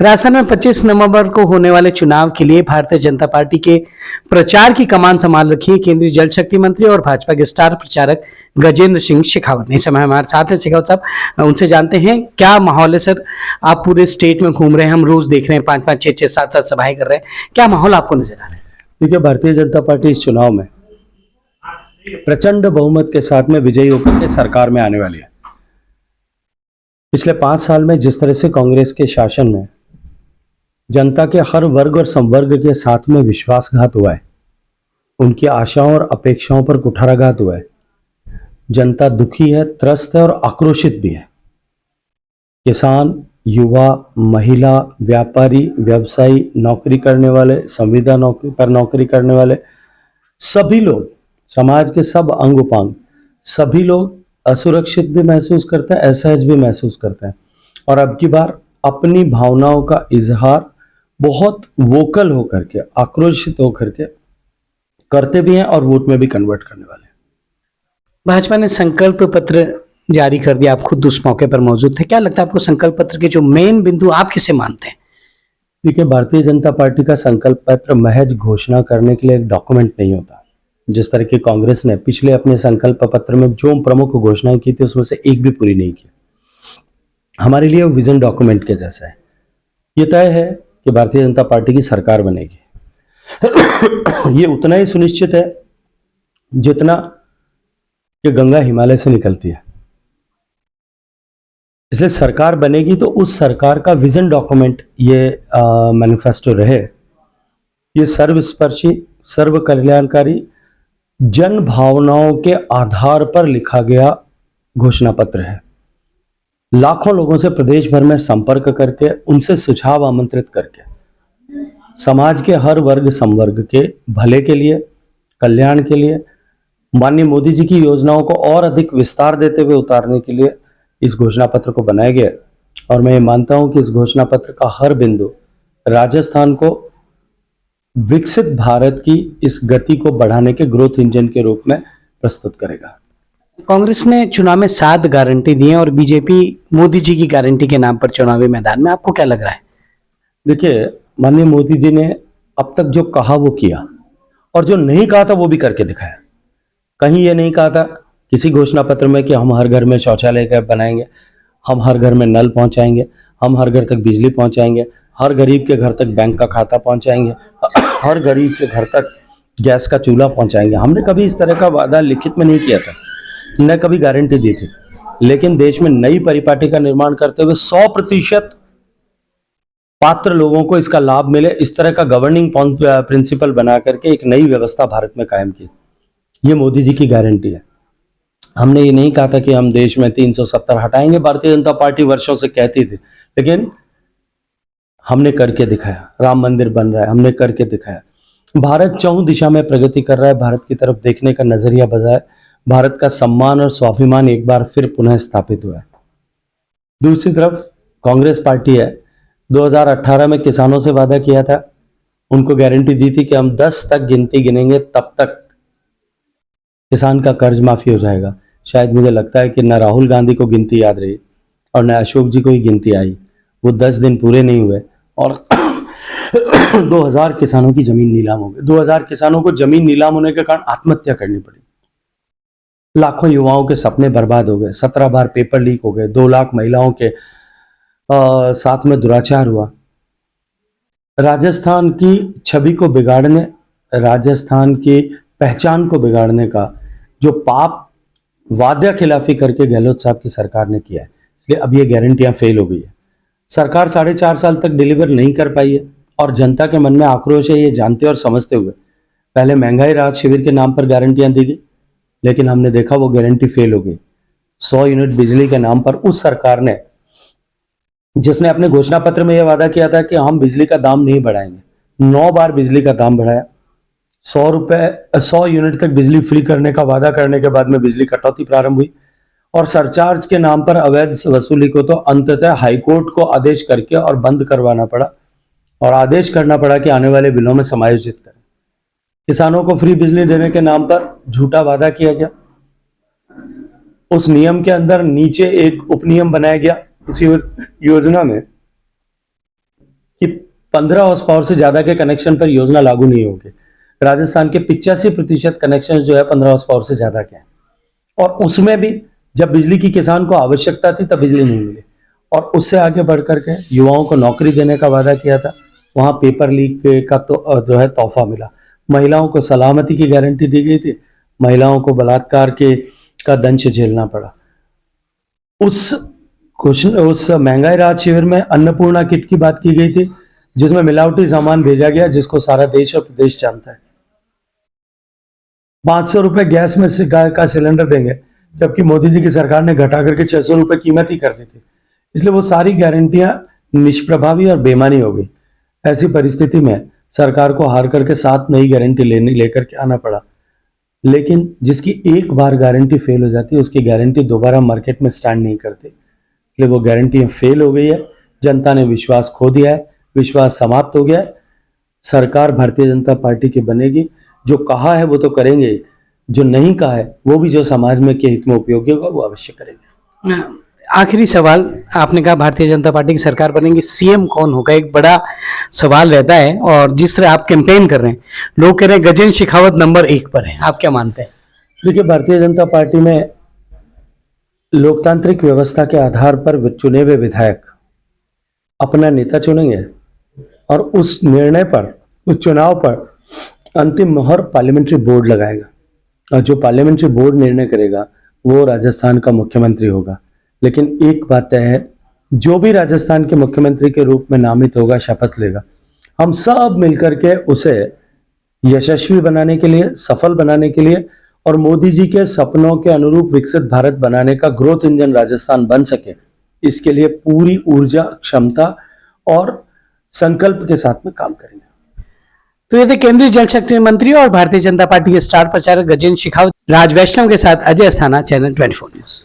राजस्थान में 25 नवंबर को होने वाले चुनाव के लिए भारतीय जनता पार्टी के प्रचार की कमान संभाल रखी है केंद्रीय जल शक्ति मंत्री और भाजपा के स्टार प्रचारक गजेंद्र सिंह शेखावत ने। इस समय हमारे साथ हैं शेखावत साहब, उनसे जानते हैं क्या माहौल है। सर, आप पूरे स्टेट में घूम रहे हैं, हम रोज देख रहे हैं 5-5, 6-6, 7-7 सभाएं कर रहे हैं, क्या माहौल आपको नजर आ रहा है? देखिए, भारतीय जनता पार्टी इस चुनाव में प्रचंड बहुमत के साथ में विजयी होकर के सरकार में आने वाली है। पिछले 5 साल में जिस तरह से कांग्रेस के शासन में जनता के हर वर्ग और संवर्ग के साथ में विश्वासघात हुआ है, उनकी आशाओं और अपेक्षाओं पर कुठाराघात हुआ है, जनता दुखी है, त्रस्त है और आक्रोशित भी है। किसान, युवा, महिला, व्यापारी, व्यवसायी, नौकरी करने वाले, संविदा नौकरी करने वाले, सभी लोग, समाज के सब अंग उपांग, सभी लोग असुरक्षित भी महसूस करते हैं, असहज भी महसूस करते हैं और अब की बार अपनी भावनाओं का इजहार बहुत वोकल होकर के, आक्रोशित होकर के करते भी हैं और वोट में भी कन्वर्ट करने वाले हैं। भाजपा ने संकल्प पत्र जारी कर दिया, आप खुद उस मौके पर मौजूद थे, क्या लगता है आपको संकल्प पत्र के जो मेन बिंदु आप किसे मानते हैं? देखिए, भारतीय जनता पार्टी का संकल्प पत्र महज घोषणा करने के लिए एक डॉक्यूमेंट नहीं होता। जिस तरह की कांग्रेस ने पिछले अपने संकल्प पत्र में जो प्रमुख घोषणाएं की थी उसमें से एक भी पूरी नहीं की। हमारे लिए वो विजन डॉक्यूमेंट के जैसा है। ये तय है कि भारतीय जनता पार्टी की सरकार बनेगी। ये उतना ही सुनिश्चित है जितना कि गंगा हिमालय से निकलती है। इसलिए सरकार बनेगी तो उस सरकार का विजन डॉक्यूमेंट ये मैनिफेस्टो रहे। ये सर्वस्पर्शी, सर्व कल्याणकारी, जन भावनाओं के आधार पर लिखा गया घोषणा पत्र है। लाखों लोगों से प्रदेश भर में संपर्क करके, उनसे सुझाव आमंत्रित करके समाज के हर वर्ग संवर्ग के भले के लिए, कल्याण के लिए, माननीय मोदी जी की योजनाओं को और अधिक विस्तार देते हुए उतारने के लिए इस घोषणा पत्र को बनाया गया और मैं ये मानता हूं कि इस घोषणा पत्र का हर बिंदु राजस्थान को विकसित भारत की इस गति को बढ़ाने के ग्रोथ इंजन के रूप में प्रस्तुत करेगा। कांग्रेस ने चुनाव में 7 गारंटी दी है और बीजेपी मोदी जी की गारंटी के नाम पर चुनावी मैदान में, आपको क्या लग रहा है? देखिए, माननीय मोदी जी ने अब तक जो कहा वो किया और जो नहीं कहा था वो भी करके दिखाया। कहीं ये नहीं कहा था किसी घोषणा पत्र में कि हम हर घर में शौचालय बनाएंगे, हम हर घर में नल पहुंचाएंगे, हम हर घर तक बिजली पहुंचाएंगे, हर गरीब के घर तक बैंक का खाता पहुंचाएंगे, हर गरीब के घर तक गैस का चूल्हा पहुंचाएंगे। हमने कभी इस तरह का वादा लिखित में नहीं किया था, न कभी गारंटी दी थी, लेकिन देश में नई परिपाटी का निर्माण करते हुए 100% पात्र लोगों को इसका लाभ मिले, इस तरह का गवर्निंग प्रिंसिपल बना करके एक नई व्यवस्था भारत में कायम की। ये मोदी जी की गारंटी है। हमने ये नहीं कहा था कि हम देश में 370 हटाएंगे, भारतीय जनता पार्टी वर्षों से कहती थी, लेकिन हमने करके दिखाया। राम मंदिर बन रहा है, हमने करके दिखाया। भारत चहुं दिशा में प्रगति कर रहा है, भारत की तरफ देखने का नजरिया बदला है, भारत का सम्मान और स्वाभिमान एक बार फिर पुनः स्थापित हुआ है। दूसरी तरफ कांग्रेस पार्टी है, 2018 में किसानों से वादा किया था, उनको गारंटी दी थी कि हम 10 तक गिनती गिनेंगे तब तक किसान का कर्ज माफी हो जाएगा। शायद मुझे लगता है कि न राहुल गांधी को गिनती याद रही और न अशोक जी को ही गिनती आई। वो 10 दिन पूरे नहीं हुए और 2000 किसानों की जमीन नीलाम हो गई। 2000 किसानों को जमीन नीलाम होने के कारण आत्महत्या करनी पड़ी। लाखों युवाओं के सपने बर्बाद हो गए, 17 बार पेपर लीक हो गए, 2 लाख महिलाओं के साथ में दुराचार हुआ। राजस्थान की छवि को बिगाड़ने, राजस्थान की पहचान को बिगाड़ने का जो पाप वादा खिलाफी करके गहलोत साहब की सरकार ने किया है, इसलिए अब ये गारंटियां फेल हो गई है। सरकार 4.5 साल तक डिलीवर नहीं कर पाई है और जनता के मन में आक्रोश है, ये जानते और समझते हुए पहले महंगाई राहत शिविर के नाम पर गारंटियां दी गई, लेकिन हमने देखा वो गारंटी फेल हो गई। 100 यूनिट बिजली के नाम पर उस सरकार ने, जिसने अपने घोषणा पत्र में यह वादा किया था कि हम बिजली का दाम नहीं बढ़ाएंगे, 9 बार बिजली का दाम बढ़ाया। 100 यूनिट तक बिजली फ्री करने का वादा करने के बाद में बिजली कटौती प्रारंभ हुई और सरचार्ज के नाम पर अवैध वसूली को तो अंततः हाईकोर्ट को आदेश करके और बंद करवाना पड़ा और आदेश करना पड़ा कि आने वाले बिलों में समायोजित करें। किसानों को फ्री बिजली देने के नाम पर झूठा वादा किया गया। उस नियम के अंदर नीचे एक उपनियम बनाया गया। इस योजना में 15 हॉर्स पावर से ज्यादा के कनेक्शन पर योजना लागू नहीं होगी। राजस्थान के 85% कनेक्शन जो है 15 हॉर्स पावर से ज्यादा के हैं, और उसमें भी जब बिजली की किसान को आवश्यकता थी तब बिजली नहीं मिली, और उससे आगे बढ़ करके युवाओं को नौकरी देने का वादा किया था, वहां पेपर लीक का तो जो है तोहफा मिला। महिलाओं को सलामती की गारंटी दी गई थी, महिलाओं को बलात्कार के का दंश झेलना पड़ा। उस महंगाई राहत शिविर में अन्नपूर्णा किट की बात की गई थी, जिसमें मिलावटी सामान भेजा गया, जिसको सारा देश और प्रदेश जानता है। 500 रुपए गैस में से का सिलेंडर देंगे, जबकि मोदी जी की सरकार ने घटा करके 600 रुपए कीमत ही कर दी थी। इसलिए वो सारी गारंटियां निष्प्रभावी और बेमानी हो गई। ऐसी परिस्थिति में सरकार को हार करके 7 नई गारंटी लेकर के आना पड़ा। लेकिन जिसकी एक बार गारंटी फेल हो जाती है, उसकी गारंटी दोबारा मार्केट में स्टैंड नहीं करती, इसलिए वो गारंटी फेल हो गई है। जनता ने विश्वास खो दिया है, विश्वास समाप्त हो गया है। सरकार भारतीय जनता पार्टी की बनेगी, जो कहा है वो तो करेंगे, जो नहीं कहा है वो भी जो समाज में के हित में उपयोगी होगा वो अवश्य करेंगे। आखिरी सवाल, आपने कहा भारतीय जनता पार्टी की सरकार बनेगी, सीएम कौन होगा, एक बड़ा सवाल रहता है। और जिस तरह आप कैंपेन कर रहे हैं, लोग कह रहे हैं गजेंद्र शेखावत नंबर 1 पर है, आप क्या मानते हैं? देखिए, भारतीय जनता पार्टी में लोकतांत्रिक व्यवस्था के आधार पर चुने हुए विधायक अपना नेता चुनेंगे, और उस निर्णय पर, उस चुनाव पर अंतिम मोहर पार्लियामेंट्री बोर्ड लगाएगा, और जो पार्लियामेंट्री बोर्ड निर्णय करेगा वो राजस्थान का मुख्यमंत्री होगा। लेकिन एक बात तय है, जो भी राजस्थान के मुख्यमंत्री के रूप में नामित होगा, शपथ लेगा, हम सब मिलकर के उसे यशस्वी बनाने के लिए, सफल बनाने के लिए, और मोदी जी के सपनों के अनुरूप विकसित भारत बनाने का ग्रोथ इंजन राजस्थान बन सके, इसके लिए पूरी ऊर्जा, क्षमता और संकल्प के साथ में काम करेंगे। तो ये थे केंद्रीय जल शक्ति मंत्री और भारतीय जनता पार्टी के स्टार प्रचारक गजेंद्र शेखावत। राज वैष्णव के साथ अजय अस्थाना, चैनल 24 न्यूज।